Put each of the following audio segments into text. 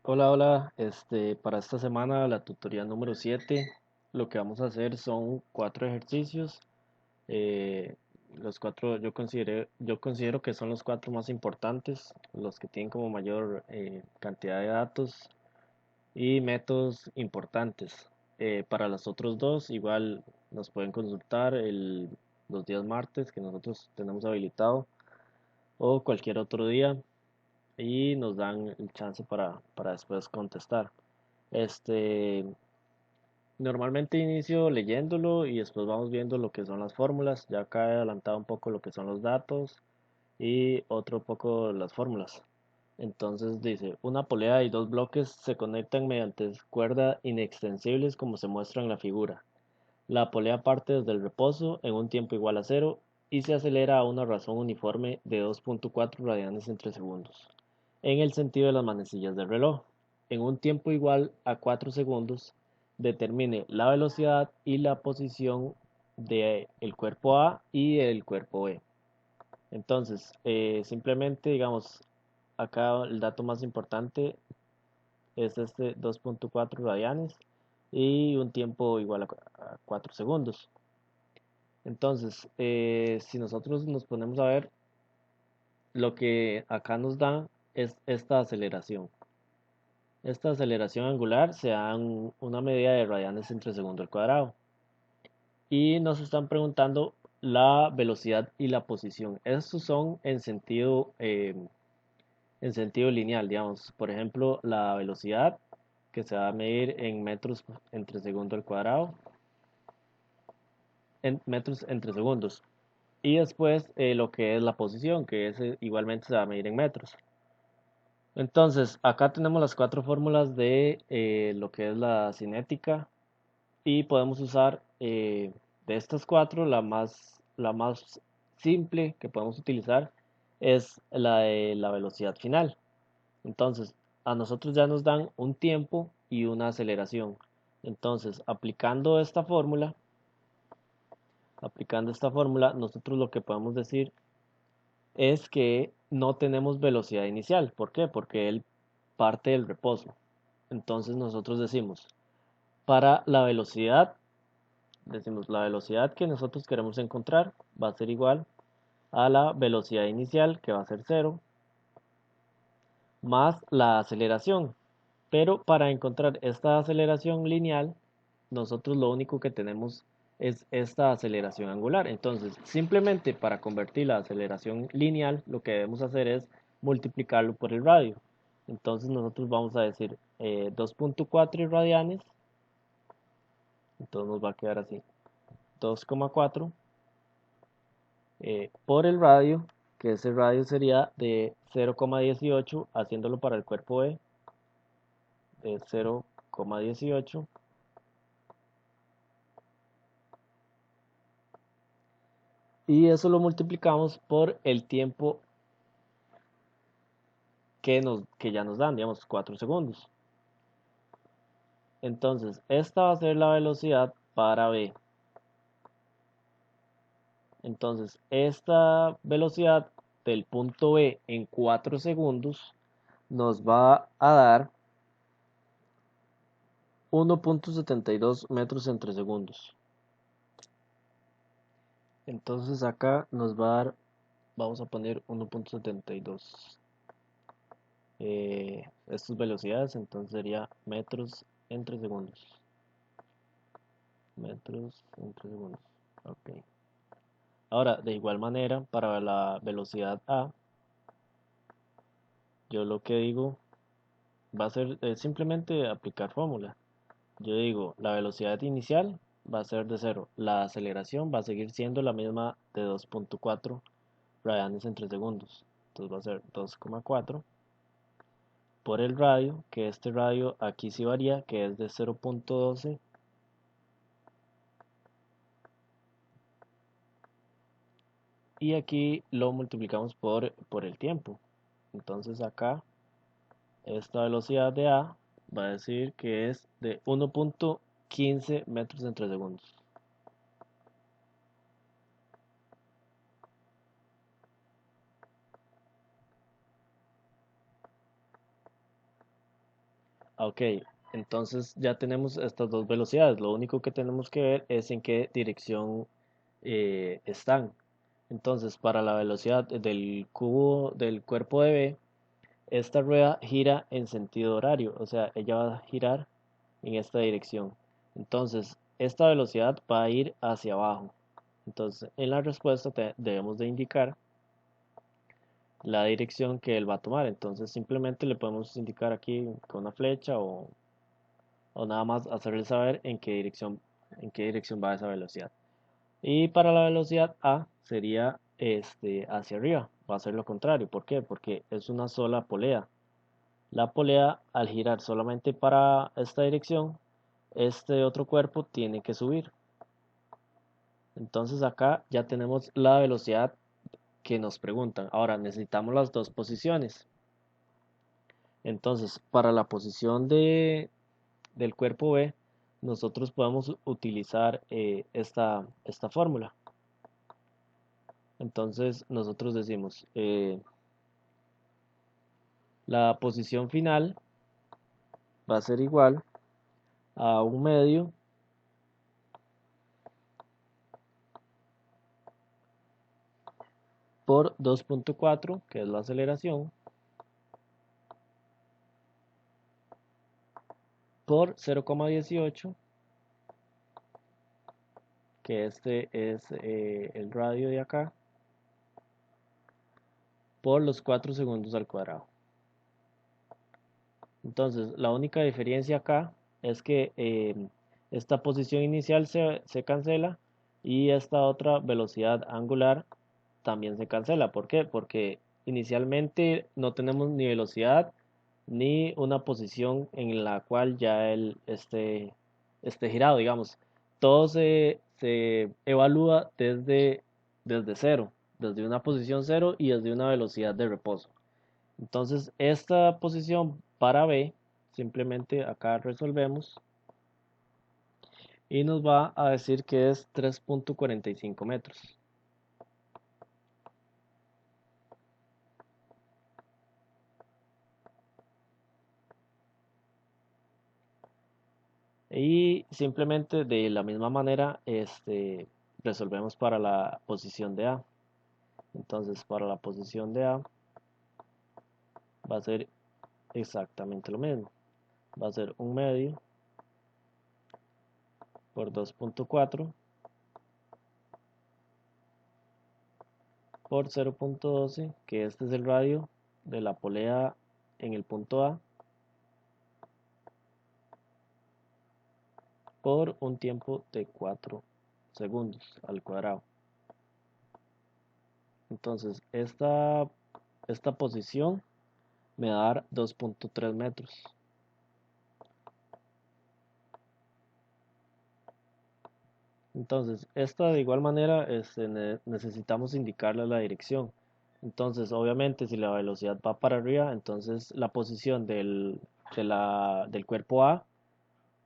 Hola, hola. Para esta semana, la tutoría número 7, lo que vamos a hacer son cuatro ejercicios. Eh, los cuatro yo considero que son los cuatro más importantes, los que tienen como mayor cantidad de datos y métodos importantes. Para los otros dos, igual nos pueden consultar los días martes que nosotros tenemos habilitado o cualquier otro día y nos dan el chance para después contestar. Este, Normalmente inicio leyéndolo y después vamos viendo lo que son las fórmulas. Ya acá he adelantado un poco lo que son los datos y otro poco las fórmulas. Entonces dice, una polea y dos bloques se conectan mediante cuerdas inextensibles como se muestra en la figura. La polea parte desde el reposo en un tiempo igual a cero y se acelera a una razón uniforme de 2.4 radianes entre segundos, en el sentido de las manecillas del reloj. En un tiempo igual a 4 segundos, determine la velocidad y la posición del cuerpo A y el cuerpo B. Simplemente, digamos, acá el dato más importante es este 2.4 radianes y un tiempo igual a 4 segundos. Si nosotros nos ponemos a ver, lo que acá nos da es esta aceleración. Esta aceleración angular se da en una medida de radianes entre segundo al cuadrado. Y nos están preguntando la velocidad y la posición. Estos son en sentido lineal, digamos. Por ejemplo, la velocidad que se va a medir en metros entre segundo al cuadrado, en metros entre segundos. Y después lo que es la posición, que es, igualmente se va a medir en metros. Entonces, acá tenemos las cuatro fórmulas de lo que es la cinética y podemos usar de estas cuatro, la más simple que podemos utilizar es la de la velocidad final. Entonces, a nosotros ya nos dan un tiempo y una aceleración. Entonces, aplicando esta fórmula, nosotros lo que podemos decir es que no tenemos velocidad inicial. ¿Por qué? Porque él parte del reposo. Entonces nosotros para la velocidad, decimos la velocidad que nosotros queremos encontrar va a ser igual a la velocidad inicial, que va a ser cero, más la aceleración. Pero para encontrar esta aceleración lineal, nosotros lo único que tenemos es esta aceleración angular. Entonces, simplemente para convertir la aceleración lineal, lo que debemos hacer es multiplicarlo por el radio. Entonces, nosotros vamos a decir 2.4 radianes, entonces nos va a quedar así, 2,4 por el radio, que ese radio sería de 0,18, haciéndolo para el cuerpo E, de 0,18. Y eso lo multiplicamos por el tiempo que ya nos dan, digamos, 4 segundos. Entonces, esta va a ser la velocidad para B. Entonces, esta velocidad del punto B en 4 segundos nos va a dar 1.72 metros entre segundos. Entonces acá nos va a dar, vamos a poner 1.72. Estas velocidades, entonces sería metros entre segundos. Metros entre segundos. Ok. Ahora, de igual manera, para la velocidad A, yo lo que digo va a ser simplemente aplicar fórmula. Yo digo, la velocidad inicial va a ser de cero. La aceleración va a seguir siendo la misma de 2.4 radianes entre segundos. Entonces va a ser 2,4 por el radio, que este radio aquí sí varía, que es de 0.12, y aquí lo multiplicamos por el tiempo. Entonces acá esta velocidad de A va a decir que es de 1.15 metros entre segundos. Ok, entonces ya tenemos estas dos velocidades. Lo único que tenemos que ver es en qué dirección están. Entonces, para la velocidad del cubo del cuerpo de B, esta rueda gira en sentido horario, o sea, ella va a girar en esta dirección. Entonces, esta velocidad va a ir hacia abajo. Entonces, en la respuesta debemos de indicar la dirección que él va a tomar. Entonces, simplemente le podemos indicar aquí con una flecha o nada más hacerle saber en qué dirección va esa velocidad. Y para la velocidad A sería hacia arriba, va a ser lo contrario. ¿Por qué? Porque es una sola polea. La polea, al girar solamente para esta dirección, este otro cuerpo tiene que subir. Entonces acá ya tenemos la velocidad que nos preguntan. Ahora necesitamos las dos posiciones. Entonces, para la posición del cuerpo B, nosotros podemos utilizar esta fórmula. Entonces, nosotros decimos, la posición final va a ser igual a un medio por 2.4, que es la aceleración, por 0,18, que este es el radio de acá, por los 4 segundos al cuadrado. Entonces, la única diferencia acá es que esta posición inicial se cancela y esta otra velocidad angular también se cancela. ¿Por qué? Porque inicialmente no tenemos ni velocidad ni una posición en la cual ya él esté girado, digamos. Todo se evalúa desde cero, desde una posición cero y desde una velocidad de reposo. Entonces, esta posición para B, simplemente acá resolvemos y nos va a decir que es 3.45 metros. Y simplemente de la misma manera, resolvemos para la posición de A. Entonces, para la posición de A va a ser exactamente lo mismo. Va a ser un medio por 2.4 por 0.12, que este es el radio de la polea en el punto A, por un tiempo de 4 segundos al cuadrado. Entonces, esta posición me va a dar 2.3 metros. Entonces, esta de igual manera necesitamos indicarle la dirección. Entonces, obviamente, si la velocidad va para arriba, entonces la posición del cuerpo A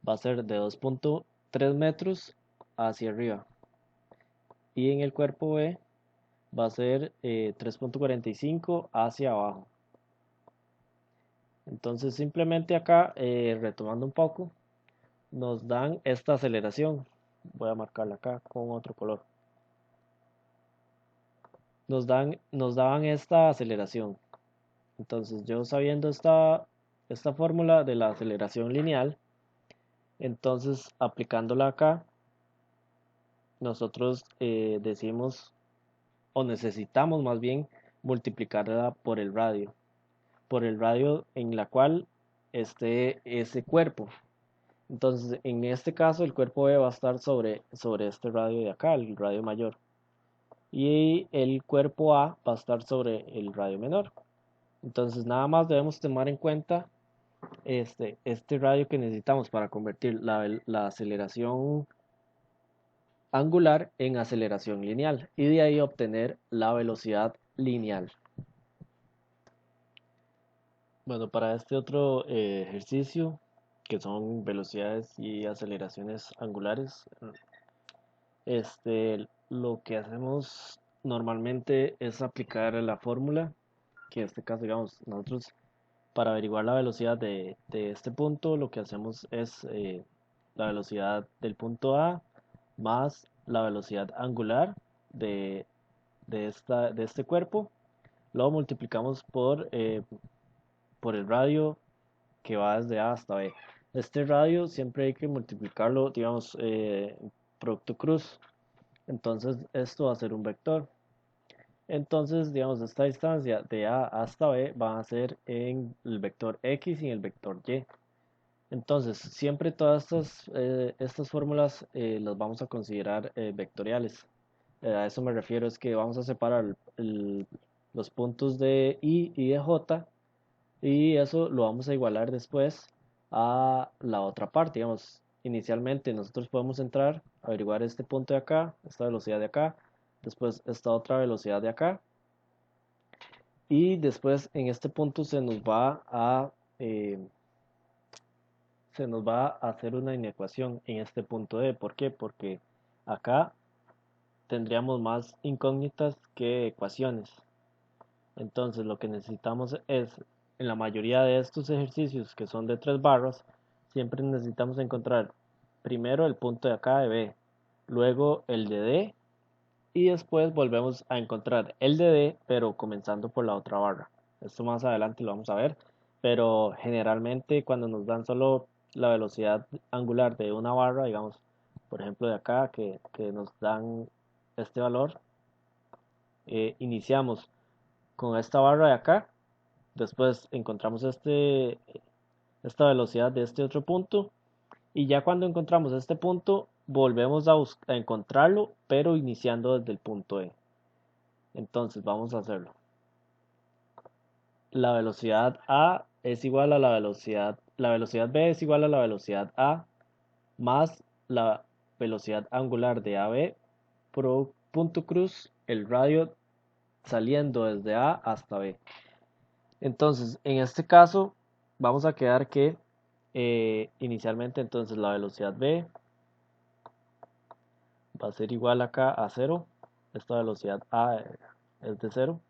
va a ser de 2.3 metros hacia arriba. Y en el cuerpo B va a ser 3.45 hacia abajo. Entonces, simplemente acá, retomando un poco, nos dan esta aceleración. Voy a marcarla acá con otro color. Nos daban esta aceleración. Entonces, yo sabiendo esta fórmula de la aceleración lineal, entonces aplicándola acá, nosotros decimos o necesitamos más bien multiplicarla por el radio en la cual esté ese cuerpo. Entonces, en este caso, el cuerpo B va a estar sobre este radio de acá, el radio mayor. Y el cuerpo A va a estar sobre el radio menor. Entonces, nada más debemos tomar en cuenta este radio que necesitamos para convertir la aceleración angular en aceleración lineal y de ahí obtener la velocidad lineal. Bueno, para este otro ejercicio, que son velocidades y aceleraciones angulares, lo que hacemos normalmente es aplicar la fórmula, que en este caso, digamos, nosotros Para averiguar la velocidad de este punto, lo que hacemos es la velocidad del punto A más la velocidad angular de, de este cuerpo. Lo multiplicamos por el radio que va desde A hasta B. Este radio siempre hay que multiplicarlo, digamos, producto cruz. Entonces esto va a ser un vector. Entonces, digamos, esta distancia de A hasta B va a ser en el vector X y en el vector Y. Entonces, siempre todas estas fórmulas las vamos a considerar vectoriales. A eso me refiero, es que vamos a separar los puntos de I y de J y eso lo vamos a igualar después a la otra parte. Digamos, inicialmente nosotros podemos entrar, averiguar este punto de acá, esta velocidad de acá, después esta otra velocidad de acá y después en este punto eh, se nos va a hacer una inecuación en este punto D. ¿Por qué? Porque acá tendríamos más incógnitas que ecuaciones. Entonces lo que necesitamos es, en la mayoría de estos ejercicios que son de 3 barras, siempre necesitamos encontrar primero el punto de acá de B, luego el de D y después volvemos a encontrar el de D, pero comenzando por la otra barra. Esto más adelante lo vamos a ver, pero generalmente cuando nos dan solo la velocidad angular de una barra, digamos, por ejemplo de acá, que nos dan este valor, iniciamos con esta barra de acá, después encontramos esta velocidad de este otro punto y ya cuando encontramos este punto volvemos a encontrarlo pero iniciando desde el punto E. Entonces vamos a hacerlo. La velocidad A es igual a la velocidad B es igual a la velocidad A más la velocidad angular de AB por punto cruz, el radio saliendo desde A hasta B. Entonces, en este caso, vamos a quedar que inicialmente entonces la velocidad B va a ser igual acá a 0. Esta velocidad A es de 0.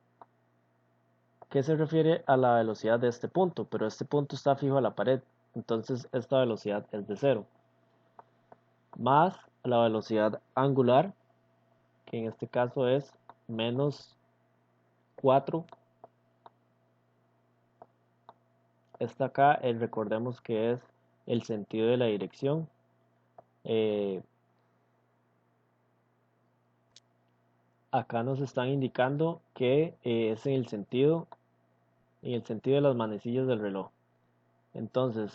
Que se refiere a la velocidad de este punto, pero este punto está fijo a la pared. Entonces, esta velocidad es de 0. Más la velocidad angular, que en este caso es menos 4. Esta acá, recordemos que es el sentido de la dirección. Eh, Acá nos están indicando que es en el sentido de las manecillas del reloj. Entonces,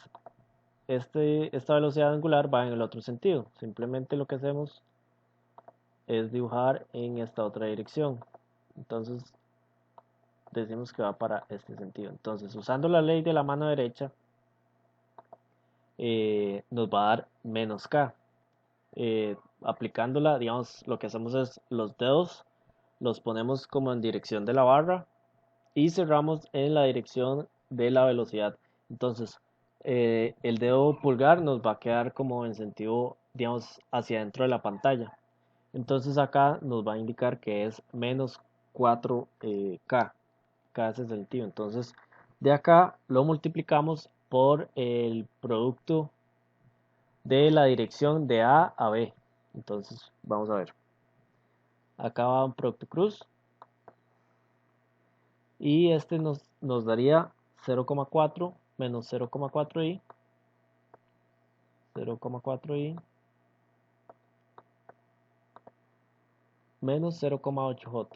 esta velocidad angular va en el otro sentido. Simplemente lo que hacemos es dibujar en esta otra dirección. Entonces, decimos que va para este sentido. Entonces, usando la ley de la mano derecha, nos va a dar menos k. Aplicándola, digamos, lo que hacemos es los dedos los ponemos como en dirección de la barra y cerramos en la dirección de la velocidad. Entonces, el dedo pulgar nos va a quedar como en sentido, digamos, hacia adentro de la pantalla. Entonces acá nos va a indicar que es menos 4K. K es el sentido. Entonces, de acá lo multiplicamos por el producto de la dirección de A a B. Entonces, vamos a ver. Acá va un producto cruz y este nos daría 0,4 menos 0,4i, 0,4i menos 0,8j.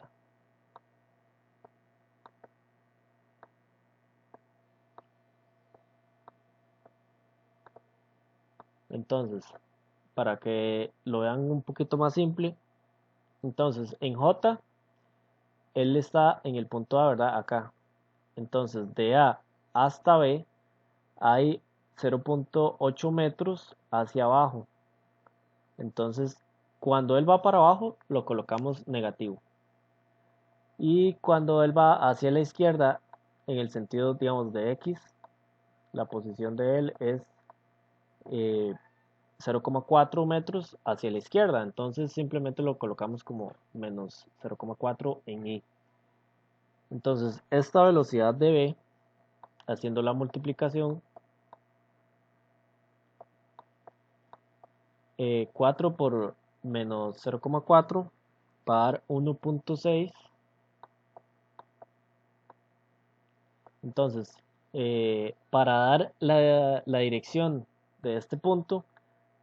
Entonces, para que lo vean un poquito más simple, entonces en j, él está en el punto A, ¿verdad? Acá. Entonces, de A hasta B hay 0,8 metros hacia abajo. Entonces, cuando él va para abajo, lo colocamos negativo. Y cuando él va hacia la izquierda, en el sentido, digamos, de X, la posición de él es 0,4 metros hacia la izquierda. Entonces, simplemente lo colocamos como menos 0,4 en Y. Entonces, esta velocidad de B haciendo la multiplicación, 4 por menos 0,4 va a dar 1.6. Entonces, para dar la dirección de este punto,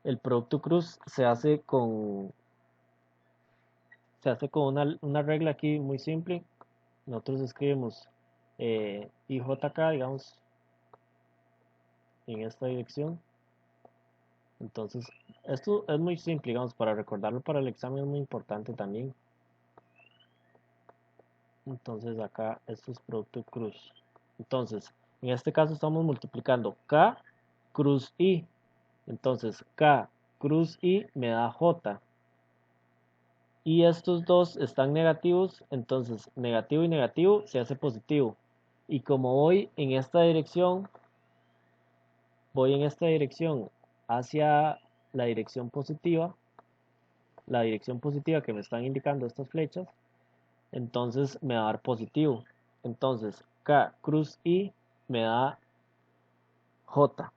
el producto cruz se hace con una regla aquí muy simple. Nosotros escribimos IJK, digamos, en esta dirección. Entonces, esto es muy simple, digamos, para recordarlo para el examen es muy importante también. Entonces, acá esto es producto cruz. Entonces, en este caso estamos multiplicando K cruz I. Entonces, K cruz I me da J. Y estos dos están negativos, entonces negativo y negativo se hace positivo. Y como voy en esta dirección hacia la dirección positiva que me están indicando estas flechas, entonces me va a dar positivo. Entonces K cruz I me da J.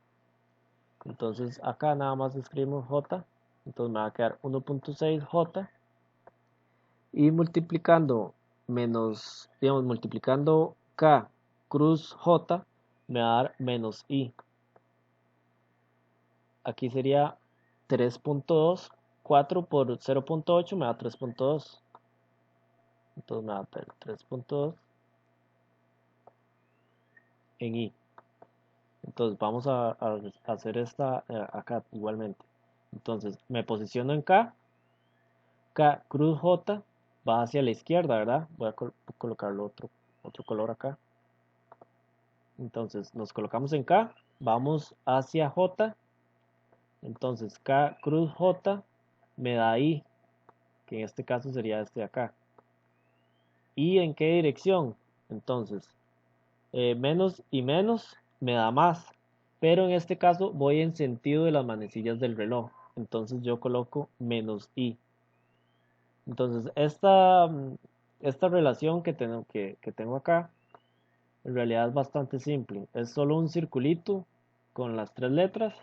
Entonces acá nada más escribimos J. Entonces me va a quedar 1.6 J. Y multiplicando K cruz J me va a dar menos I. Aquí sería 3.2. 4 por 0.8 me da 3.2. Entonces me va a dar 3.2 en I. Entonces vamos a hacer esta acá igualmente. Entonces me posiciono en K. K cruz J va hacia la izquierda, ¿verdad? Voy a colocarlo otro color acá. Entonces nos colocamos en K. Vamos hacia J. Entonces K cruz J me da I, que en este caso sería este de acá. ¿Y en qué dirección? Entonces, menos y menos me da más, pero en este caso voy en sentido de las manecillas del reloj. Entonces yo coloco menos I. Entonces, esta relación que tengo acá, en realidad es bastante simple. Es solo un circulito con las tres letras.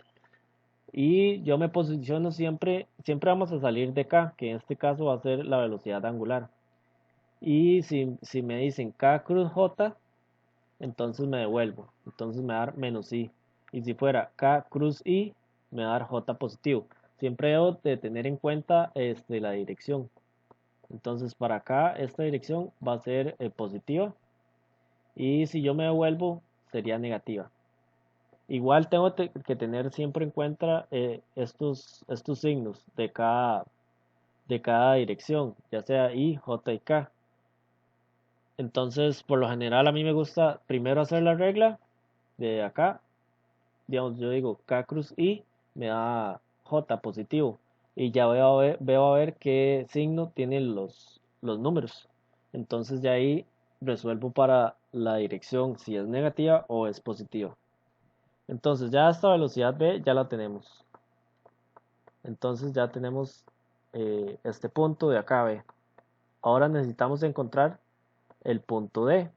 Y yo me posiciono siempre vamos a salir de K, que en este caso va a ser la velocidad angular. Y si me dicen K cruz J, entonces me devuelvo. Entonces me va a dar menos I. Y si fuera K cruz I, me va a dar J positivo. Siempre debo de tener en cuenta la dirección. Entonces para acá esta dirección va a ser positiva. Y si yo me devuelvo, sería negativa. Igual tengo que tener siempre en cuenta estos signos de cada dirección, ya sea I, J y K. Entonces, por lo general, a mí me gusta primero hacer la regla de acá. Digamos, yo digo K cruz I me da J positivo. Y ya veo a ver qué signo tienen los números. Entonces, ya ahí resuelvo para la dirección si es negativa o es positiva. Entonces, ya esta velocidad B ya la tenemos. Entonces ya tenemos este punto de acá B. Ahora necesitamos encontrar el punto D.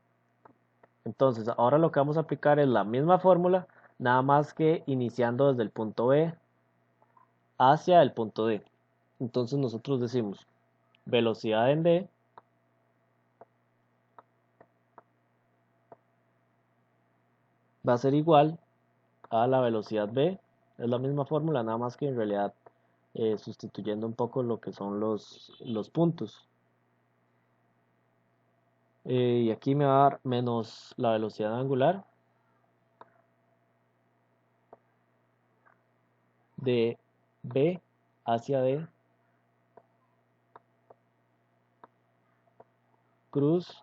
Entonces ahora lo que vamos a aplicar es la misma fórmula, nada más que iniciando desde el punto B hacia el punto D. Entonces nosotros decimos velocidad en D va a ser igual a la velocidad B. Es la misma fórmula, nada más que en realidad sustituyendo un poco lo que son los puntos. Y aquí me va a dar menos la velocidad angular de B hacia D, cruz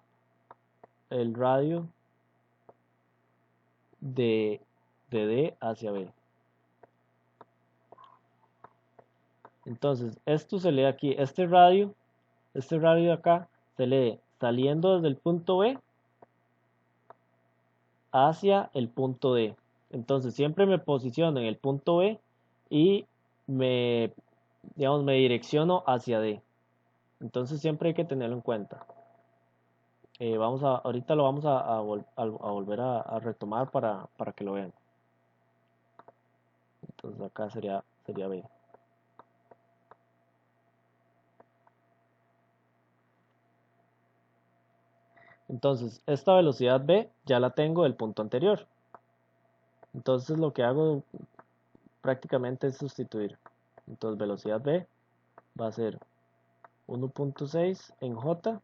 el radio de D hacia B. Entonces, esto se lee aquí, este radio de acá, se lee saliendo desde el punto B hacia el punto D. Entonces, siempre me posiciono en el punto B y me direcciono hacia D. Entonces, siempre hay que tenerlo en cuenta. ahorita lo vamos a volver a retomar para que lo vean. Entonces acá sería B. Entonces, esta velocidad B ya la tengo del punto anterior. Entonces lo que hago prácticamente es sustituir. Entonces velocidad B va a ser 1.6 en J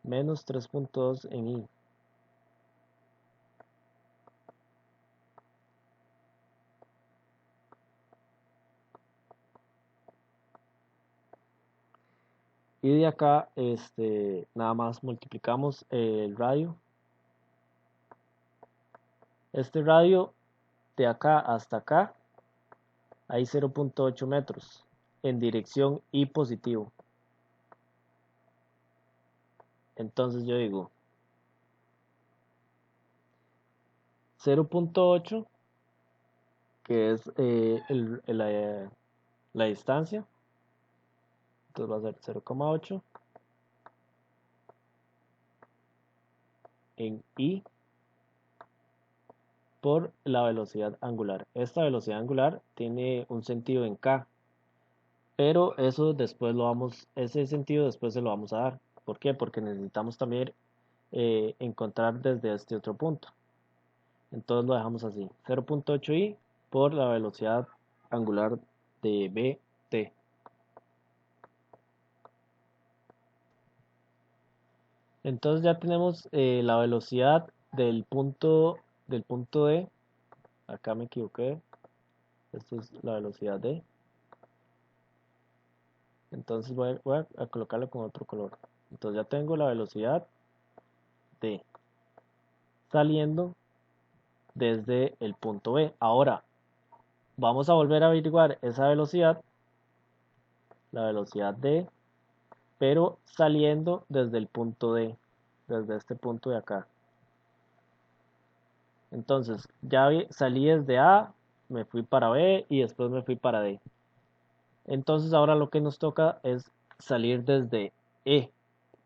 menos 3.2 en I. Y de acá nada más multiplicamos el radio. Este radio de acá hasta acá hay 0.8 metros en dirección I positivo. Entonces yo digo 0.8, que es la distancia. Entonces va a ser 0,8 en I por la velocidad angular. Esta velocidad angular tiene un sentido en K, pero eso después ese sentido después se lo vamos a dar. ¿Por qué? Porque necesitamos también encontrar desde este otro punto. Entonces lo dejamos así, 0.8 i por la velocidad angular de bt. Entonces ya tenemos la velocidad del punto D. Acá me equivoqué. Esto es la velocidad D. Entonces voy a colocarlo con otro color. Entonces ya tengo la velocidad D saliendo desde el punto B. Ahora vamos a volver a averiguar esa velocidad, la velocidad D, pero saliendo desde el punto D, desde este punto de acá. Entonces ya salí desde A, me fui para B y después me fui para D. Entonces ahora lo que nos toca es salir desde E.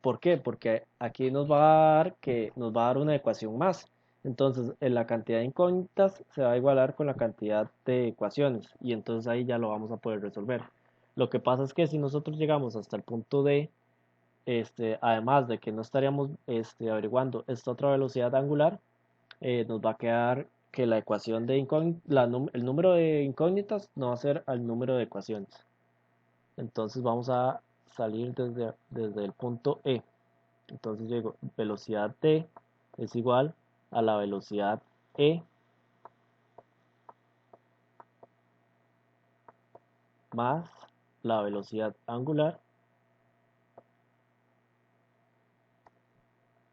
¿Por qué? Porque aquí nos va a dar una ecuación más. Entonces, la cantidad de incógnitas se va a igualar con la cantidad de ecuaciones y entonces ahí ya lo vamos a poder resolver. Lo que pasa es que si nosotros llegamos hasta el punto D, además de que no estaríamos averiguando esta otra velocidad angular, nos va a quedar que la ecuación de el número de incógnitas no va a ser al número de ecuaciones. Entonces vamos a salir desde el punto E. Entonces yo digo, velocidad T es igual a la velocidad E más la velocidad angular.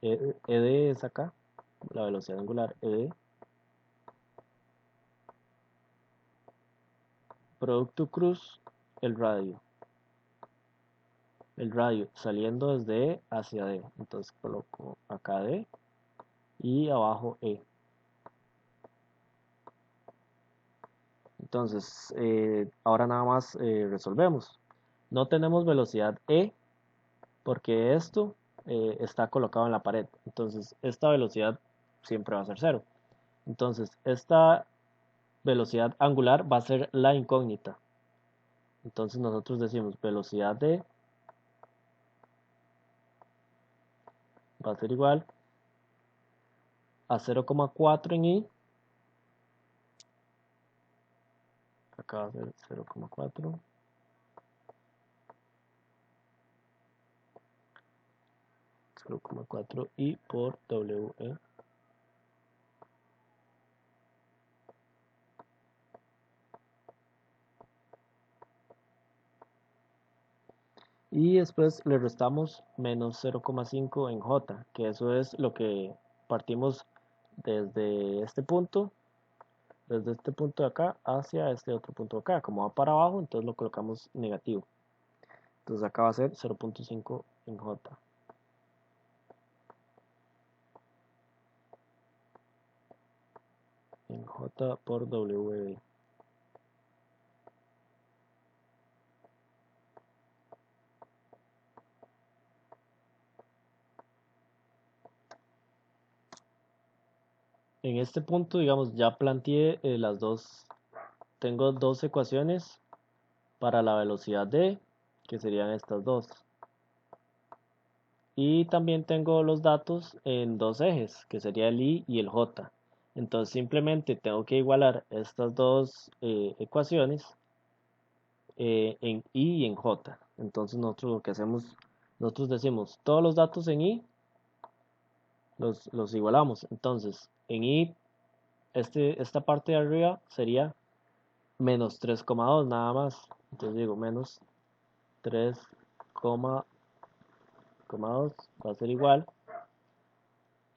ED es acá, la velocidad angular ED. Producto cruz, el radio. El radio saliendo desde E hacia D. Entonces coloco acá D y abajo E. Entonces, ahora nada más resolvemos. No tenemos velocidad E porque esto está colocado en la pared. Entonces, esta velocidad siempre va a ser cero. Entonces, esta velocidad angular va a ser la incógnita. Entonces, nosotros decimos velocidad D va a ser igual a 0,4 en I. Acá va a ser 0,4. 0,4 I por WE. Y después le restamos menos 0,5 en J, que eso es lo que partimos desde este punto, desde este punto de acá hacia este otro punto de acá. Como va para abajo, entonces lo colocamos negativo. Entonces acá va a ser 0,5 en J. En J por W. En este punto, digamos, ya planteé las dos, tengo dos ecuaciones para la velocidad d, que serían estas dos. Y también tengo los datos en dos ejes, que sería el i y el j. Entonces simplemente tengo que igualar estas dos ecuaciones en i y en j. Entonces nosotros lo que hacemos, nosotros decimos todos los datos en i los igualamos. Entonces en i, esta parte de arriba sería menos 3,2 nada más. Entonces digo menos 3,2 va a ser igual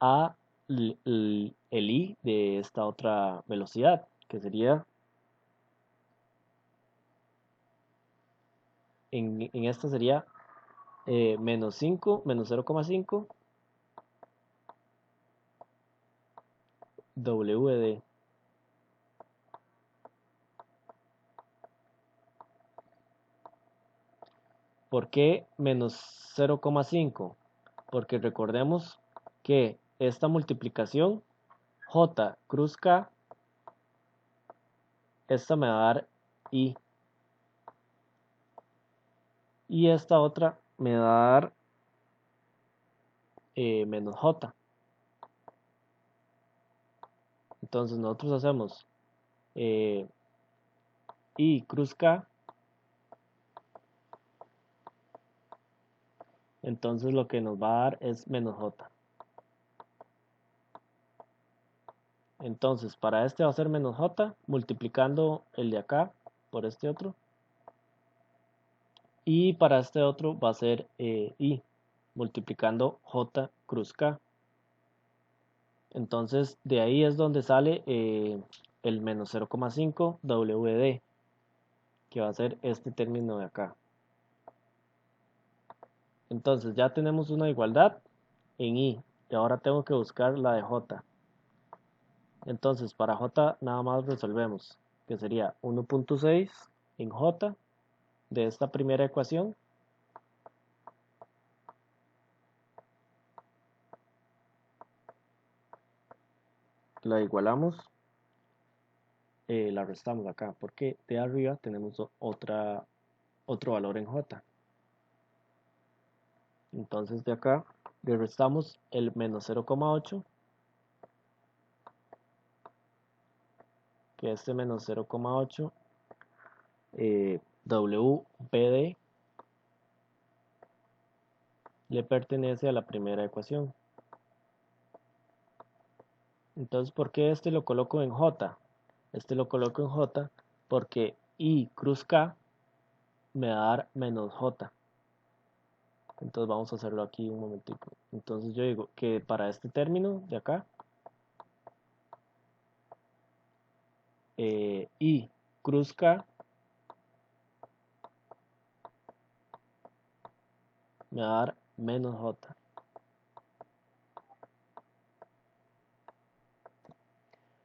a el i de esta otra velocidad, que sería, en esta sería menos 5, menos 0,5 WD. ¿Por qué menos 0,5? Porque recordemos que esta multiplicación J cruz K, esta me va a dar I. Y esta otra me va a dar menos J. Entonces nosotros hacemos eh, I cruz K. Entonces lo que nos va a dar es menos J. Entonces para este va a ser menos J multiplicando el de acá por este otro. Y para este otro va a ser I multiplicando J cruz K. Entonces de ahí es donde sale el menos 0,5 WD, que va a ser este término de acá. Entonces ya tenemos una igualdad en I y ahora tengo que buscar la de J. Entonces para J nada más resolvemos, que sería 1,6 en J de esta primera ecuación. La igualamos, la restamos acá, porque de arriba tenemos otro valor en J. Entonces de acá le restamos el menos 0,8, que este menos 0,8 WPD le pertenece a la primera ecuación. Entonces, ¿por qué este lo coloco en J? Este lo coloco en J porque I cruz K me va a dar menos J. Entonces vamos a hacerlo aquí un momentico. Entonces yo digo que para este término de acá, I cruz K me va a dar menos J.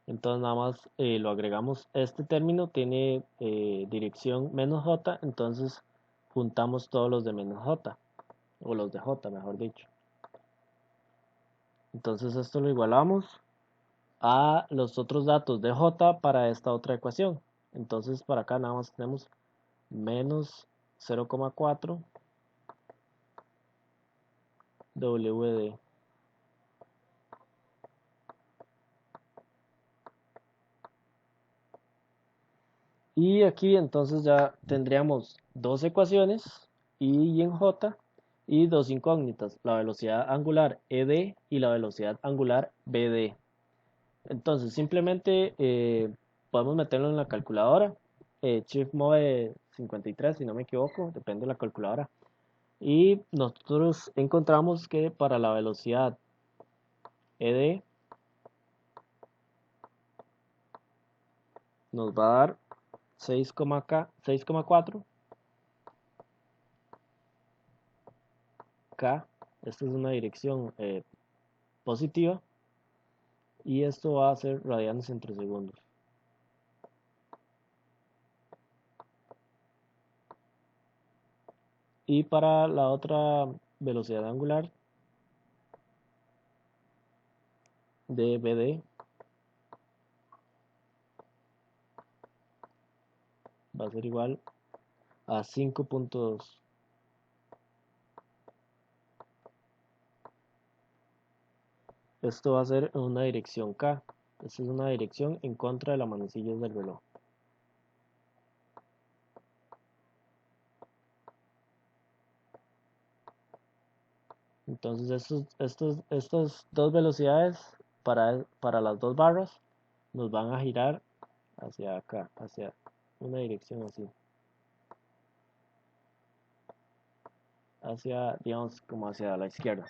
Entonces nada más lo agregamos. Este término tiene dirección menos J, entonces juntamos todos los de menos J, o los de J, mejor dicho. Entonces esto lo igualamos a los otros datos de J para esta otra ecuación. Entonces para acá nada más tenemos menos 0,4 WD. Y aquí entonces ya tendríamos dos ecuaciones, I en J, y dos incógnitas, la velocidad angular ED y la velocidad angular BD. Entonces simplemente podemos meterlo en la calculadora, Shift Mode 53 si no me equivoco, depende de la calculadora. Y nosotros encontramos que para la velocidad ED nos va a dar 6,4 K. Esta es una dirección positiva y esto va a ser radianes entre segundos. Y para la otra velocidad angular de BD va a ser igual a 5.2. Esto va a ser en una dirección K. Esta es una dirección en contra de las manecillas del reloj. Entonces estas dos velocidades para las dos barras nos van a girar hacia acá, hacia una dirección así. Hacia, digamos, como hacia la izquierda.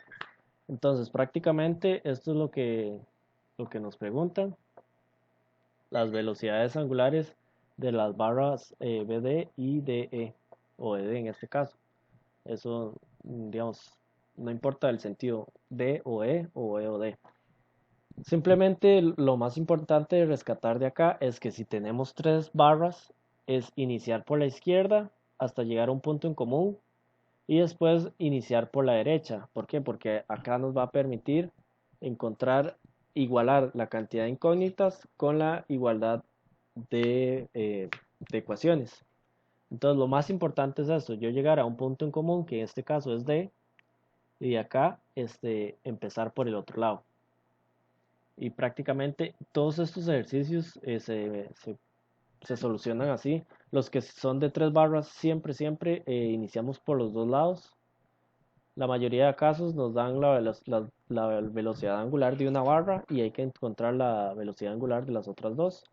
Entonces prácticamente esto es lo que nos preguntan. Las velocidades angulares de las barras BD y DE, o ED en este caso. Eso, digamos, no importa el sentido D o E o E o D. Simplemente lo más importante de rescatar de acá es que si tenemos tres barras, es iniciar por la izquierda hasta llegar a un punto en común y después iniciar por la derecha. ¿Por qué? Porque acá nos va a permitir igualar la cantidad de incógnitas con la igualdad de ecuaciones. Entonces lo más importante es esto, yo llegar a un punto en común, que en este caso es D, y de acá empezar por el otro lado. Y prácticamente todos estos ejercicios se solucionan así. Los que son de tres barras, siempre iniciamos por los dos lados. La mayoría de casos nos dan la velocidad angular de una barra y hay que encontrar la velocidad angular de las otras dos.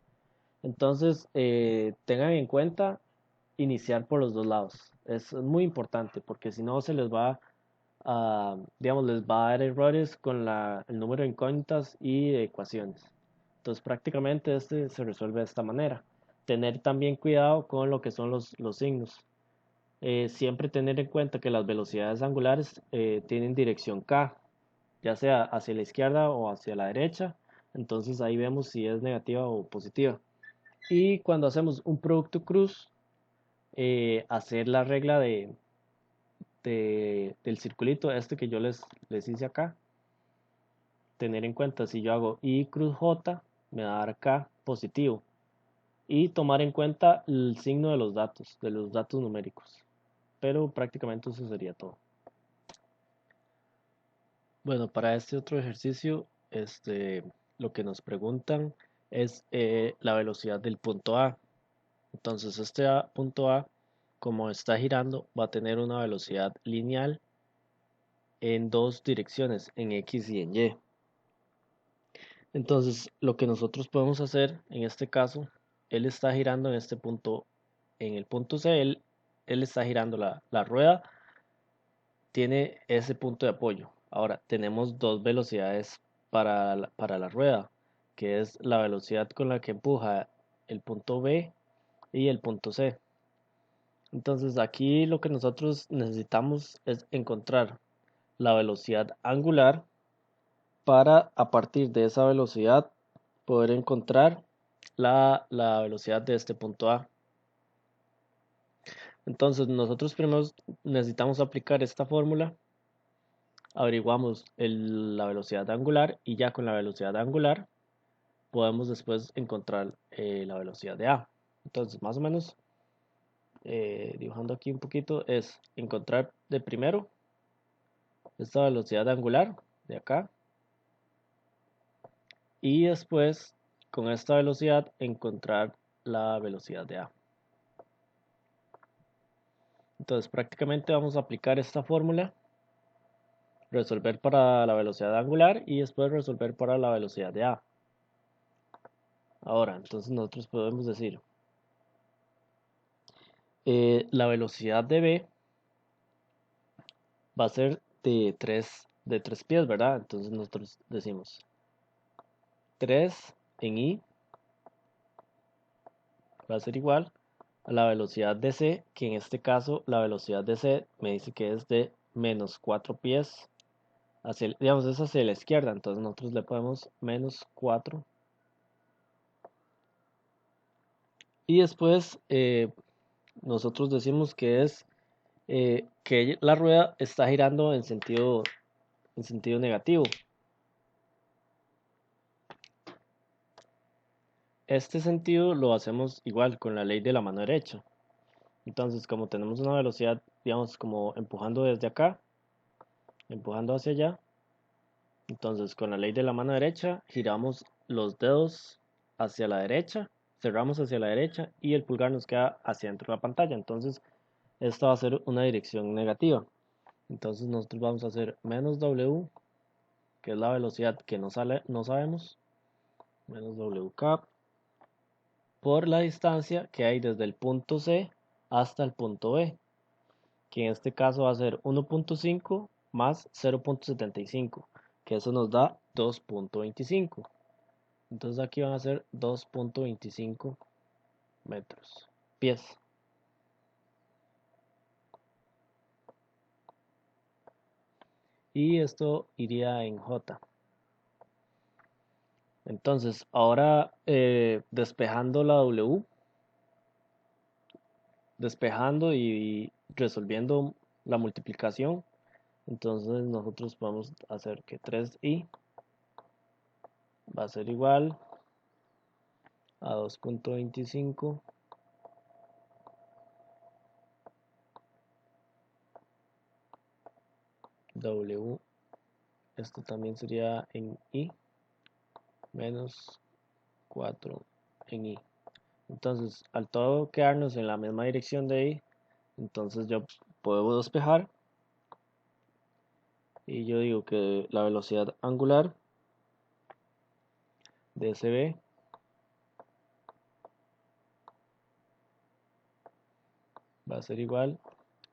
Entonces, tengan en cuenta iniciar por los dos lados. Es muy importante porque si no se les va digamos, les va a dar errores con el número de incógnitas y de ecuaciones. Entonces, prácticamente se resuelve de esta manera. Tener también cuidado con lo que son los signos. Siempre tener en cuenta que las velocidades angulares tienen dirección K, ya sea hacia la izquierda o hacia la derecha. Entonces ahí vemos si es negativa o positiva. Y cuando hacemos un producto cruz, hacer la regla del circulito este que yo les hice acá. Tener en cuenta si yo hago I cruz J, me va a dar K positivo. Y tomar en cuenta el signo de los datos numéricos. Pero prácticamente eso sería todo. Bueno, para este otro ejercicio, lo que nos preguntan es la velocidad del punto A. Entonces punto A, como está girando, va a tener una velocidad lineal en dos direcciones, en X y en Y. Entonces, lo que nosotros podemos hacer en este caso, él está girando en este punto, en el punto C, él está girando la rueda, tiene ese punto de apoyo. Ahora, tenemos dos velocidades para la rueda, que es la velocidad con la que empuja el punto B y el punto C. Entonces, aquí lo que nosotros necesitamos es encontrar la velocidad angular para a partir de esa velocidad poder encontrar la velocidad de este punto A. Entonces nosotros primero necesitamos aplicar esta fórmula, averiguamos la velocidad angular y ya con la velocidad angular podemos después encontrar la velocidad de A. Entonces más o menos dibujando aquí un poquito es encontrar de primero esta velocidad angular de acá y después con esta velocidad encontrar la velocidad de A. Entonces prácticamente vamos a aplicar esta fórmula, resolver para la velocidad angular y después resolver para la velocidad de A. Ahora, entonces nosotros podemos decir, la velocidad de B va a ser de tres pies, ¿verdad? Entonces nosotros decimos 3 en I va a ser igual a la velocidad de C, que en este caso la velocidad de C me dice que es de menos 4 pies, digamos es hacia la izquierda, entonces nosotros le ponemos menos 4. Y después nosotros decimos que es que la rueda está girando en sentido negativo. este sentido lo hacemos igual con la ley de la mano derecha. Entonces, como tenemos una velocidad, digamos, como empujando desde acá, empujando hacia allá, entonces con la ley de la mano derecha giramos los dedos hacia la derecha, cerramos hacia la derecha y el pulgar nos queda hacia dentro de la pantalla. Entonces, esta va a ser una dirección negativa. Entonces, nosotros vamos a hacer menos W, que es la velocidad que no sabemos, menos WK, por la distancia que hay desde el punto C hasta el punto B, que en este caso va a ser 1.5 más 0.75, que eso nos da 2.25. Entonces aquí van a ser 2.25 metros, pies. Y esto iría en J. Entonces, ahora despejando la W, despejando y resolviendo la multiplicación, entonces nosotros podemos hacer que 3i va a ser igual a 2.25 W, esto también sería en I, menos 4 en I. Entonces, al todo quedarnos en la misma dirección de I, entonces yo puedo despejar y yo digo que la velocidad angular de SB va a ser igual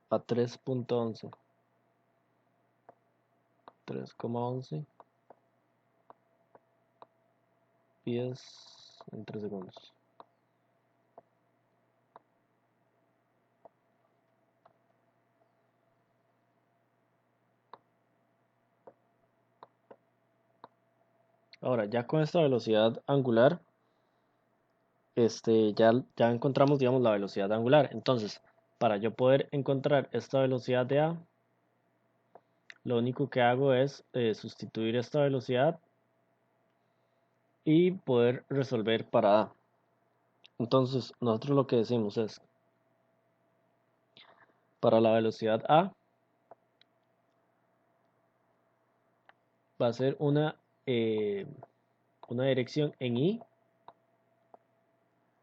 a 3.11, 3,11 pies en 3 segundos. Ahora, ya con esta velocidad angular, ya encontramos, digamos, la velocidad angular. Entonces, para yo poder encontrar esta velocidad de A, lo único que hago es sustituir esta velocidad y poder resolver para A. Entonces, nosotros lo que decimos es, para la velocidad A, va a ser una dirección en I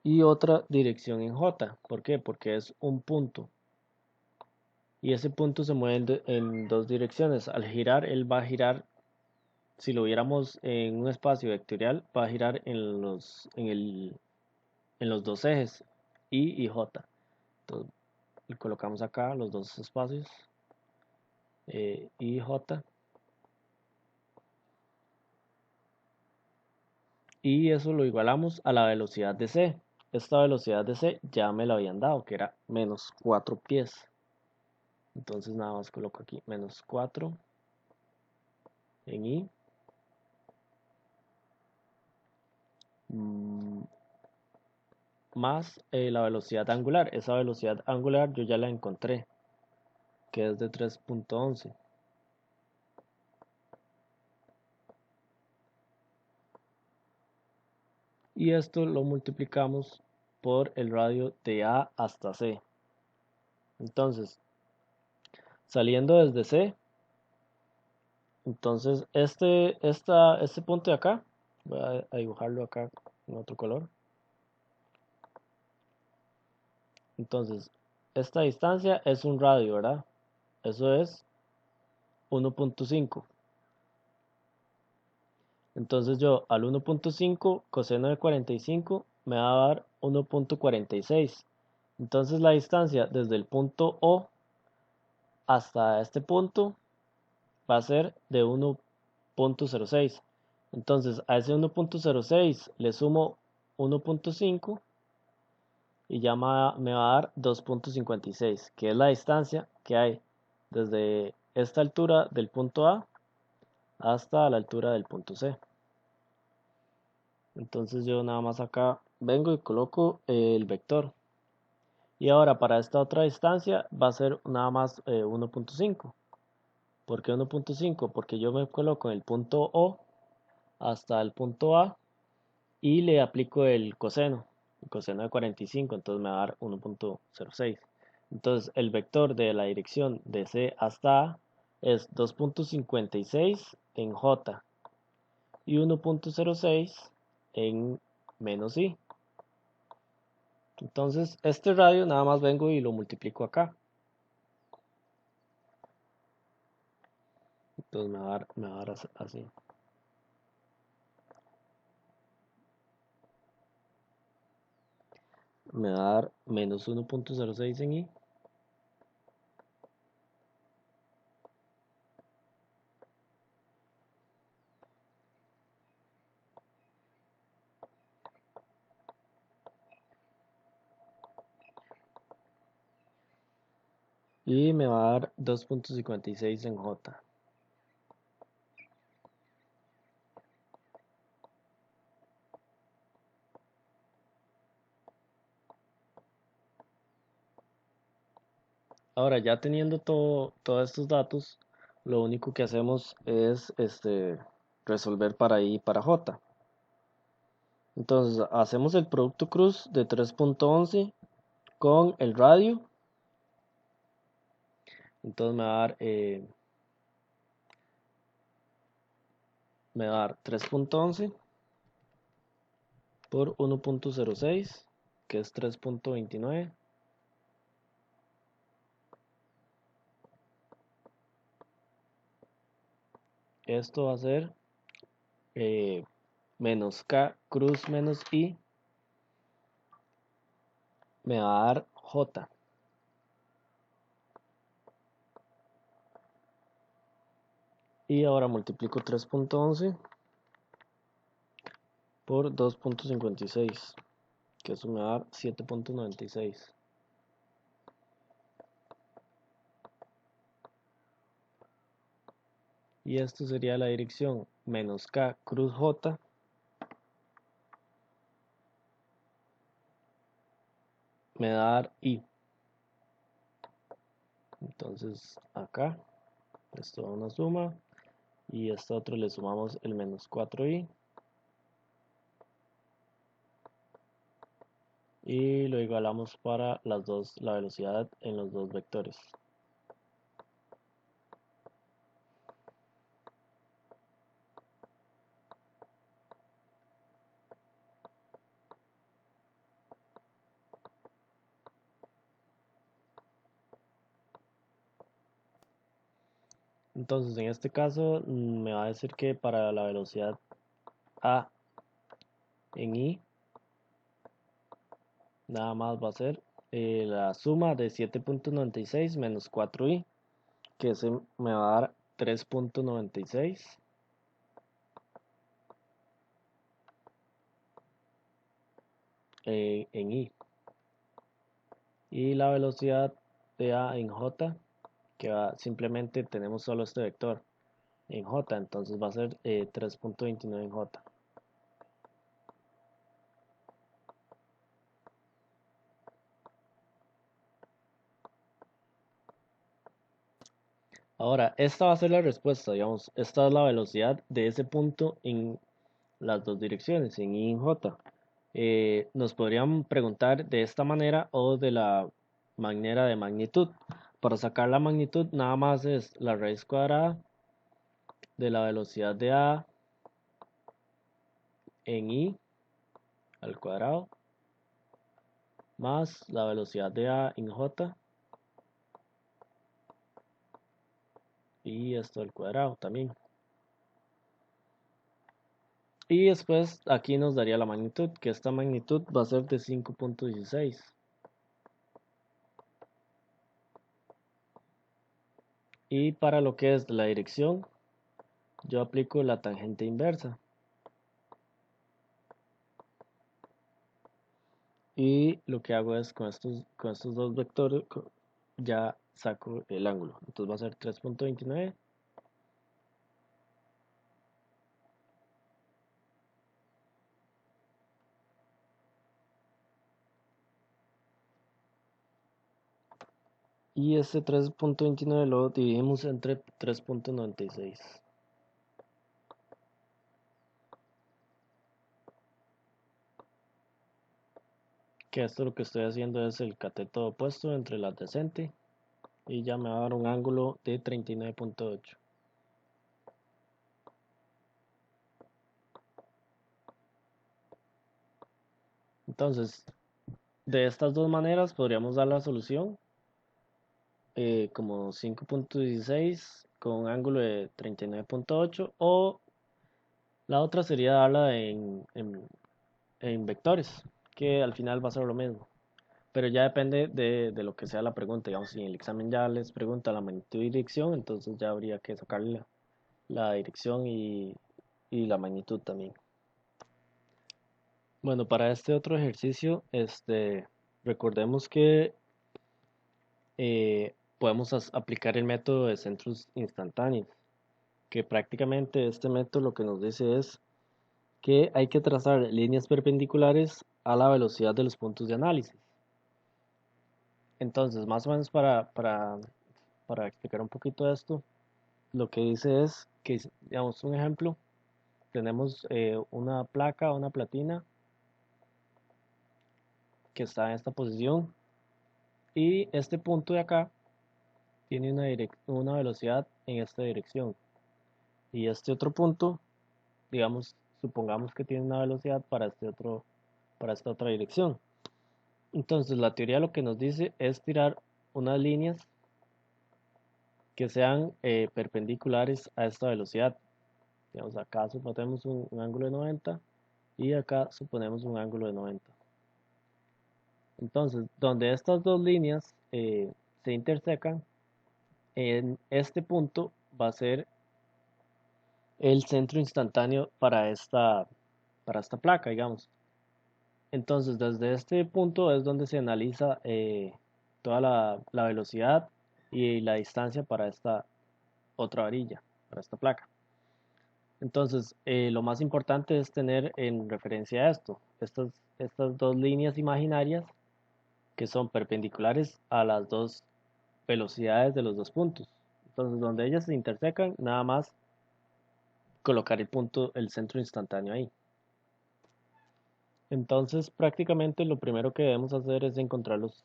y otra dirección en J. ¿Por qué? Porque es un punto. Y ese punto se mueve en dos direcciones. Al girar, él va a girar, si lo viéramos en un espacio vectorial, va a girar en los dos ejes, I y J. Entonces, le colocamos acá los dos espacios, I y J. Y eso lo igualamos a la velocidad de C. Esta velocidad de C ya me la habían dado, que era menos 4 pies. Entonces nada más coloco aquí menos 4 en I. Más la velocidad angular. Esa velocidad angular yo ya la encontré, que es de 3.11. Y esto lo multiplicamos por el radio de A hasta C. Entonces, saliendo desde C, entonces este punto de acá, voy a dibujarlo acá en otro color. Entonces, esta distancia es un radio, ¿verdad? Eso es 1.5. Entonces yo al 1.5 coseno de 45 me va a dar 1.46. Entonces la distancia desde el punto O hasta este punto va a ser de 1.06. Entonces a ese 1.06 le sumo 1.5 y ya me va a dar 2.56, que es la distancia que hay desde esta altura del punto A hasta la altura del punto C. Entonces yo nada más acá vengo y coloco el vector. Y ahora para esta otra distancia va a ser nada más 1.5. ¿Por qué 1.5? Porque yo me coloco en el punto O hasta el punto A y le aplico el coseno de 45, entonces me va a dar 1.06. Entonces el vector de la dirección de C hasta A es 2.56 en J y 1.06 en menos I. Entonces este radio nada más vengo y lo multiplico acá. Entonces me va a dar así. Me va a dar menos 1.06 en I. Y me va a dar 2.56 en J. Ahora ya teniendo todos estos datos, lo único que hacemos es resolver para I y para J. Entonces hacemos el producto cruz de 3.11 con el radio. Entonces me va a dar 3.11 por 1.06, que es 3.29. Esto va a ser menos K cruz menos I, me va a dar J. Y ahora multiplico 3.11 por 2.56, que eso me va a dar 7.96. Y esto sería la dirección menos K cruz J me va a dar I. Entonces acá esto da una suma y a este otro le sumamos el menos 4i y lo igualamos para la velocidad en los dos vectores. Entonces en este caso me va a decir que para la velocidad A en I nada más va a ser la suma de 7.96 menos 4i, que se me va a dar 3.96 en I. Y la velocidad de A en J, que simplemente tenemos solo este vector en J, entonces va a ser 3.29 en J. Ahora, esta va a ser la respuesta, digamos, esta es la velocidad de ese punto en las dos direcciones, en I y en J. Nos podrían preguntar de esta manera o de la manera de magnitud. Para sacar la magnitud nada más es la raíz cuadrada de la velocidad de A en I al cuadrado más la velocidad de A en J y esto al cuadrado también. Y después aquí nos daría la magnitud, que esta magnitud va a ser de 5.16. Y para lo que es la dirección, yo aplico la tangente inversa. Y lo que hago es con estos dos vectores ya saco el ángulo. Entonces va a ser 3.29. Y este 3.29 lo dividimos entre 3.96. que esto lo que estoy haciendo es el cateto opuesto entre la adyacente y ya me va a dar un ángulo de 39.8. Entonces, de estas dos maneras podríamos dar la solución como 5.16 con un ángulo de 39.8, o la otra sería darla en vectores, que al final va a ser lo mismo. Pero ya depende de lo que sea la pregunta. Digamos, si en el examen ya les pregunta la magnitud y dirección, entonces ya habría que sacarle la dirección y la magnitud también. Bueno, para este otro ejercicio, recordemos que podemos aplicar el método de centros instantáneos, que prácticamente este método lo que nos dice es que hay que trazar líneas perpendiculares a la velocidad de los puntos de análisis. Entonces, más o menos para explicar un poquito esto, lo que dice es que, digamos, un ejemplo, tenemos una placa, una platina que está en esta posición, y este punto de acá tiene una velocidad en esta dirección, y este otro punto, digamos, supongamos que tiene una velocidad para esta otra dirección. Entonces, la teoría lo que nos dice es tirar unas líneas que sean perpendiculares a esta velocidad. Digamos, acá suponemos un ángulo de 90 y acá suponemos un ángulo de 90. Entonces, donde estas dos líneas se intersecan, en este punto va a ser el centro instantáneo para esta placa, digamos. Entonces, desde este punto es donde se analiza toda la velocidad y la distancia para esta otra varilla, para esta placa. Entonces, lo más importante es tener en referencia a esto, estas dos líneas imaginarias que son perpendiculares a las dos velocidades de los dos puntos. Entonces, donde ellas se intersecan, nada más colocar el punto, el centro instantáneo ahí. Entonces, prácticamente lo primero que debemos hacer es encontrar los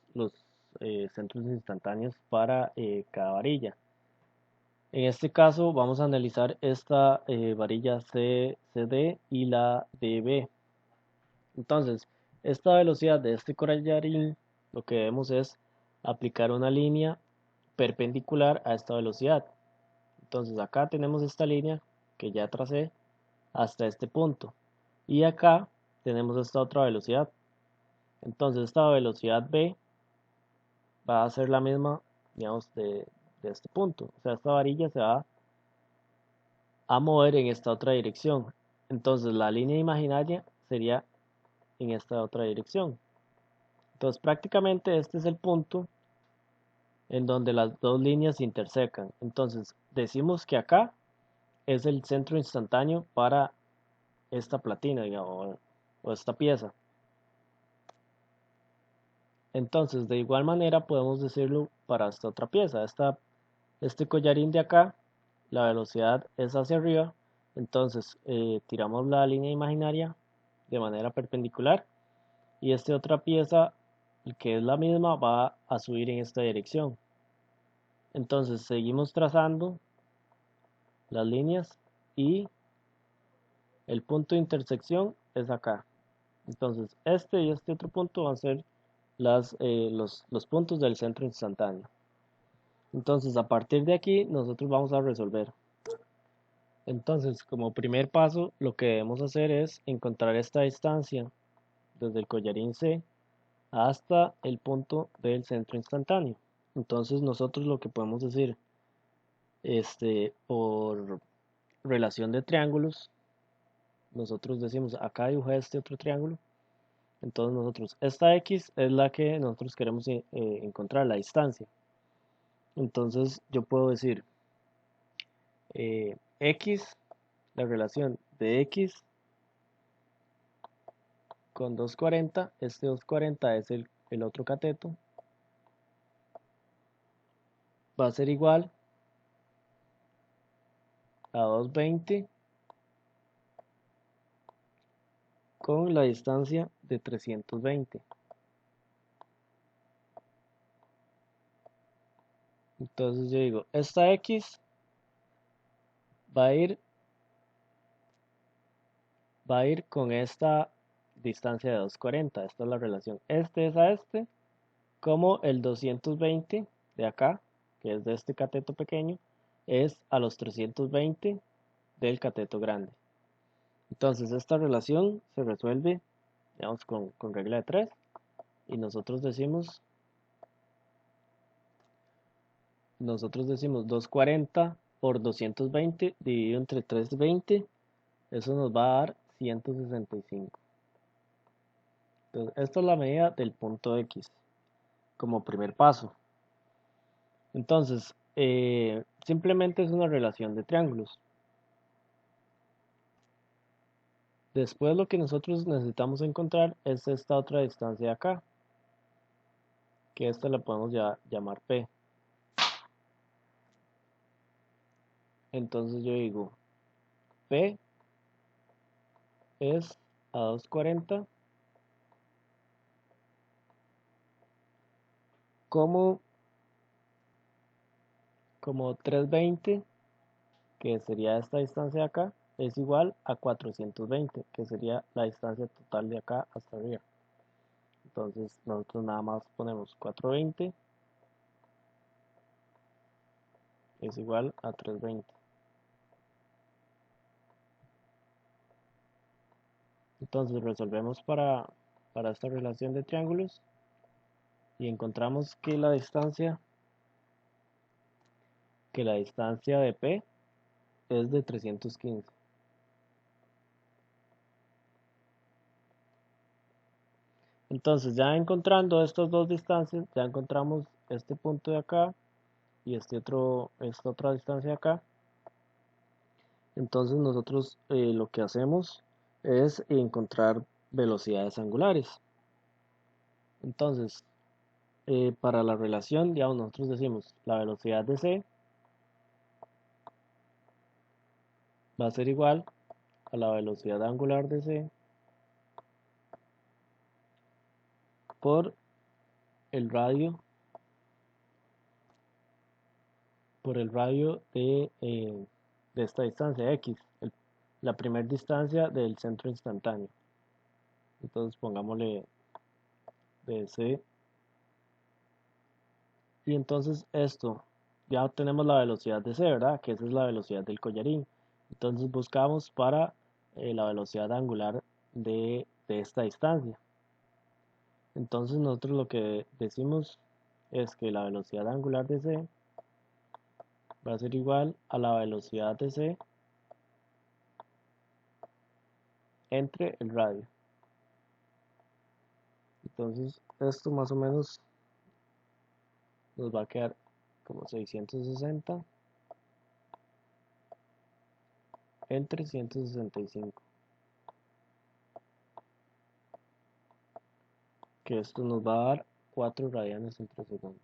centros instantáneos para cada varilla. En este caso, vamos a analizar esta varilla CD y la DB. Entonces, esta velocidad de este collarín, lo que debemos es aplicar una línea perpendicular a esta velocidad. Entonces, acá tenemos esta línea que ya tracé hasta este punto. Y acá tenemos esta otra velocidad. Entonces, esta velocidad B va a ser la misma, digamos, de este punto. O sea, esta varilla se va a mover en esta otra dirección. Entonces, la línea imaginaria sería en esta otra dirección. Entonces, prácticamente este es el punto en donde las dos líneas se intersecan. Entonces, decimos que acá es el centro instantáneo para esta platina, digamos, o esta pieza. Entonces, de igual manera podemos decirlo para esta otra pieza. Este collarín de acá, la velocidad es hacia arriba. Entonces, tiramos la línea imaginaria de manera perpendicular, y esta otra pieza, que es la misma, va a subir en esta dirección. Entonces, seguimos trazando las líneas y el punto de intersección es acá. Entonces, este y este otro punto van a ser los puntos del centro instantáneo. Entonces, a partir de aquí, nosotros vamos a resolver. Entonces, como primer paso, lo que debemos hacer es encontrar esta distancia desde el collarín C hasta el punto del centro instantáneo. Entonces, nosotros lo que podemos decir, por relación de triángulos, nosotros decimos, acá dibujé este otro triángulo. Entonces nosotros, esta X es la que nosotros queremos encontrar, la distancia. Entonces yo puedo decir X, la relación de X con 240, este 240 es el otro cateto, va a ser igual a 220 con la distancia de 320. Entonces yo digo, esta X va a ir, va a ir con esta distancia de 240. Esta es la relación. Este es a este, como el 220 de acá, que es de este cateto pequeño, es a los 320 del cateto grande. Entonces esta relación se resuelve, digamos, con regla de 3 y nosotros decimos 240 por 220 dividido entre 320, eso nos va a dar 165. Entonces, esta es la medida del punto X como primer paso. Entonces, simplemente es una relación de triángulos. Después lo que nosotros necesitamos encontrar es esta otra distancia de acá, que esta la podemos llamar P. Entonces yo digo, P es a 240 como, como 320, que sería esta distancia de acá, es igual a 420, que sería la distancia total de acá hasta arriba. Entonces nosotros nada más ponemos 420 es igual a 320. Entonces resolvemos para esta relación de triángulos y encontramos que la distancia de P es de 315. Entonces ya encontrando estas dos distancias, ya encontramos este punto de acá y esta otra distancia de acá. Entonces nosotros lo que hacemos es encontrar velocidades angulares. Entonces, para la relación, digamos, nosotros decimos la velocidad de C va a ser igual a la velocidad angular de C por el radio, de esta distancia X, la primera distancia del centro instantáneo. Entonces pongámosle DC y entonces esto, ya obtenemos la velocidad de C, ¿verdad? Que esa es la velocidad del collarín. Entonces buscamos para la velocidad angular de esta distancia. Entonces nosotros lo que decimos es que la velocidad angular de C va a ser igual a la velocidad de C entre el radio. Entonces esto más o menos nos va a quedar como 660 entre 165, que esto nos va a dar 4 radianes entre segundos.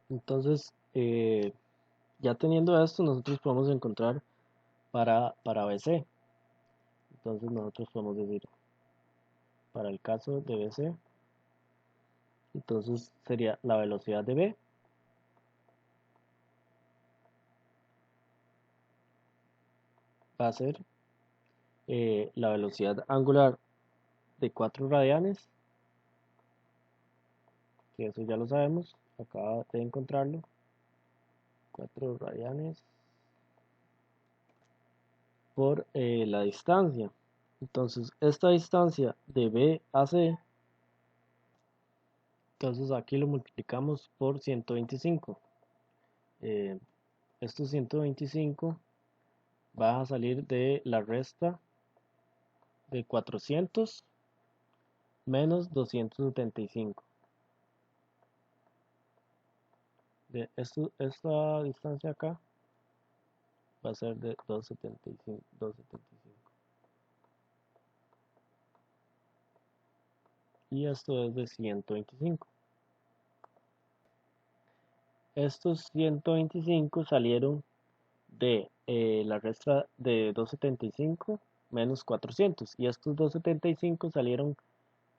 Entonces, ya teniendo esto, nosotros podemos encontrar para BC. Entonces nosotros podemos decir, para el caso de BC, entonces sería la velocidad de B va a ser la velocidad angular de 4 radianes, que eso ya lo sabemos, acaba de encontrarlo, 4 radianes por la distancia. Entonces, esta distancia de B a C, entonces aquí lo multiplicamos por 125. Eh, estos 125 va a salir de la resta de 400 menos 275. Esta distancia acá va a ser de 275. Y esto es de 125. Estos 125 salieron de la resta de 275 menos 400, y estos 275 salieron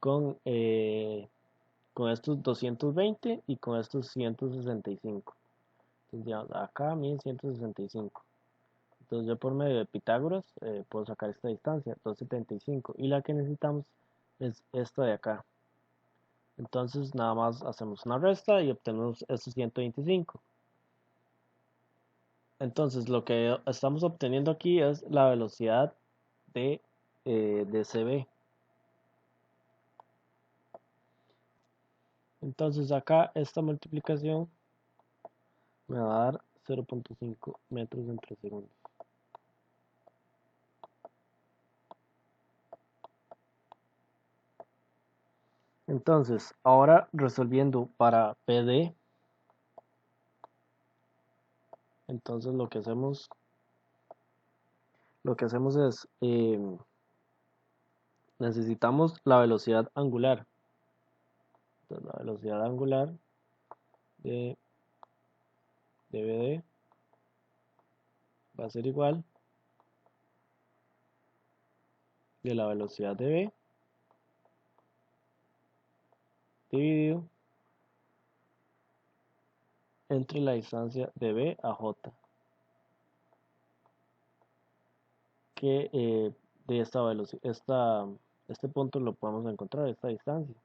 con estos 220 y con estos 165. Entonces digamos, acá 1165. Entonces yo por medio de Pitágoras puedo sacar esta distancia, 275, y la que necesitamos es esta de acá. Entonces nada más hacemos una resta y obtenemos estos 125. Entonces lo que estamos obteniendo aquí es la velocidad de CB. Entonces acá esta multiplicación me va a dar 0.5 metros entre segundos. Entonces, ahora resolviendo para PD, entonces lo que hacemos es necesitamos la velocidad angular. Entonces, la velocidad angular de BD va a ser igual de la velocidad de B dividido entre la distancia de B a J, que de esta velocidad, este punto lo podemos encontrar, esta distancia.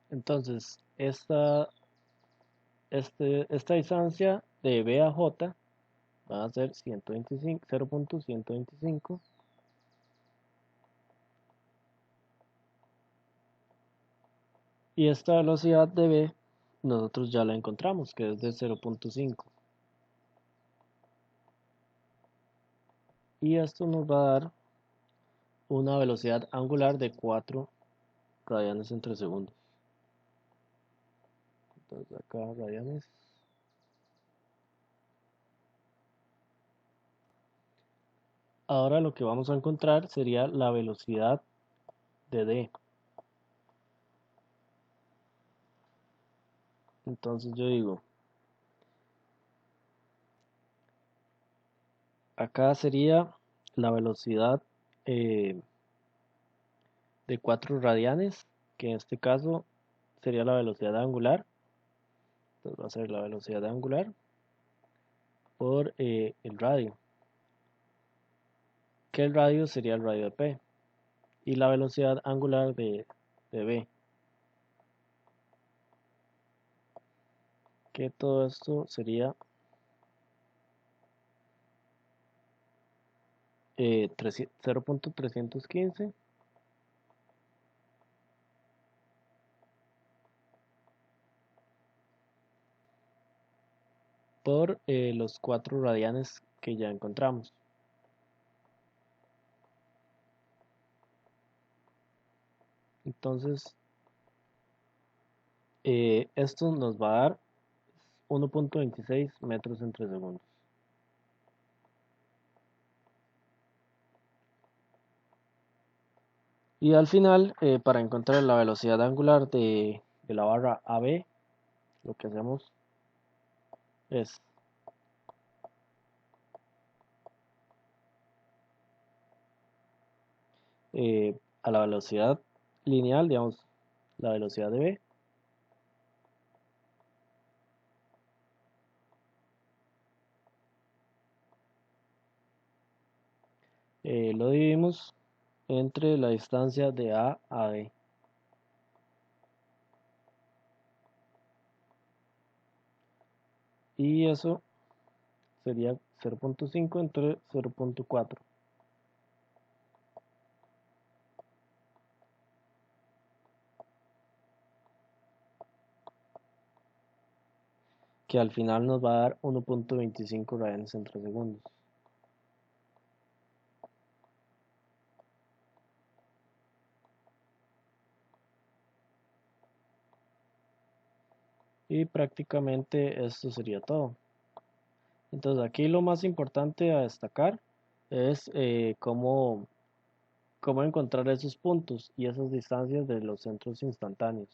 Entonces, esta distancia de B a J va a ser 125, 0.125, y esta velocidad de B nosotros ya la encontramos, que es de 0.5, y esto nos va a dar una velocidad angular de 4 radianes entre segundos. Entonces acá radianes. Ahora lo que vamos a encontrar sería la velocidad de D. Entonces yo digo, acá sería la velocidad de 4 radianes, que en este caso sería la velocidad angular. Entonces va a ser la velocidad angular por el radio, que el radio sería el radio de P, y la velocidad angular de B, que todo esto sería 0.315 por los 4 radianes que ya encontramos. Entonces, esto nos va a dar 1.26 metros entre segundos. Y al final, para encontrar la velocidad angular de la barra AB, lo que hacemos es a la velocidad lineal, digamos, la velocidad de B, lo dividimos entre la distancia de A a B. Y eso sería 0.5 entre 0.4. Que al final nos va a dar 1.25 radianes entre segundos. Y prácticamente esto sería todo. Entonces aquí lo más importante a destacar es cómo encontrar esos puntos y esas distancias de los centros instantáneos.